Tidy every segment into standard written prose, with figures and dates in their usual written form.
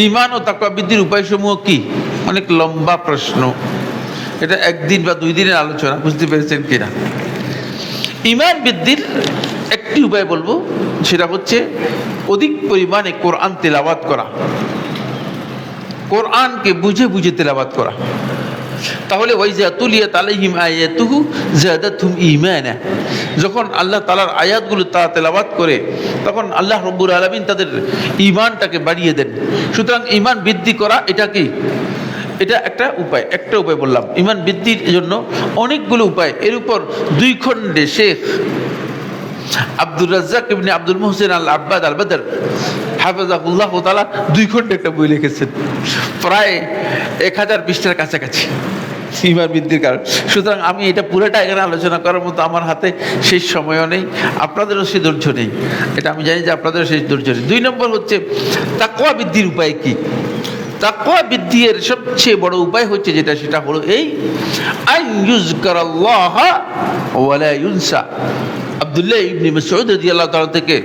ঈমান ও তাকওয়া বৃদ্ধির উপায়সমূহ কি? অনেক লম্বা প্রশ্ন, এটা একদিন বা 2 দিনের আলোচনা, বুঝতে পেরেছেন কিনা? ঈমান বৃদ্ধির একটি উপায় বলবো, সেটা হচ্ছে অধিক পরিমাণে কোরআন তেলাওয়াত করা, কোরআনকে বুঝে বুঝে তেলাওয়াত করা। তাহলে ওয়াইজা তুলিয়াত আলাইহিম আয়াতুহু যাদাতহুম ঈমানা, যখন আল্লাহ তাআলার আয়াতগুলো তারা তেলাওয়াত করে তখন আল্লাহ রাব্বুল আলামিন তাদের ঈমানটাকে বাড়িয়ে দেন। সুতরাং ঈমান বৃদ্ধি করা এটা কি? এটা একটা উপায়, একটা উপায় বললাম। ঈমান বৃদ্ধির জন্য অনেকগুলো উপায়। এর উপর 2 খণ্ডে শেখ আব্দুর রাজ্জাক ইবনে আব্দুল মুহসিন আল আব্বাদ আল বদর হাফিজাহুল্লাহ তাআলা 2 খণ্ডে একটা বই লিখেছেন, প্রায় 1000 পৃষ্ঠার কাছাকাছি, ঈমান বৃদ্ধির কারণ। সুতরাং আমি এটা পুরোটা এখানে আলোচনা করার মতো আমার হাতে সেই সময়ও নেই, আপনাদেরও সেই ধৈর্য নেই, এটা আমি জানি যে আপনাদেরও সেই ধৈর্য নেই। 2 নম্বর হচ্ছে তাকওয়া বৃদ্ধির উপায় কি? তাকওয়া বৃদ্ধির সবচেয়ে বড় উপায় হচ্ছে যেটা, সেটা হলো এই আন ইউযকারাল্লাহ ওয়া লা ইউনসা। আব্দুল্লাহ ইবনে মাসউদ রাদিয়াল্লাহু তাআলা থেকে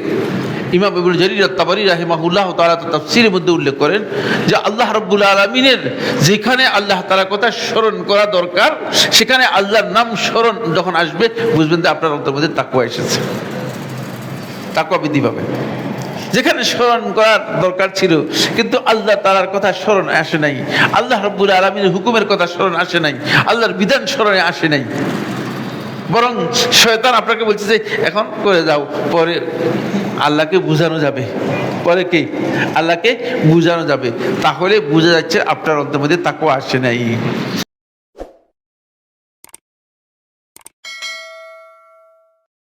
ইমাম ইবনে জারীর আত-তাবারী রাহিমাহুল্লাহ তাআলা তাফসীরের মধ্যে উল্লেখ করেন যে আল্লাহ রাব্বুল আলামিনের যেখানে আল্লাহ তাআলার কথা স্মরণ করা দরকার, সেখানে আল্লাহর নাম স্মরণ যখন আসবে, বুঝবেন যে আপনার অন্তরের মধ্যে তাকওয়া এসেছে, তাকওয়া বৃদ্ধি পাবে। যেখানে স্মরণ করার দরকার ছিল কিন্তু আল্লাহ তাআলার কথা স্মরণ আসে নাই, আল্লাহ রাব্বুল আলামিনের হুকুমের কথা স্মরণ আসে নাই, আল্লাহর বিধান স্মরণে আসে নাই, বরং শয়তান আপনাকে বলছে যে এখন করে যাও, পরে আল্লাহকে বুঝানো যাবে, পরে কি আল্লাহকে বুঝানো যাবে, তাহলে বোঝা যাচ্ছে আপনার অন্তরের মধ্যে তাকওয়া আসে নাই।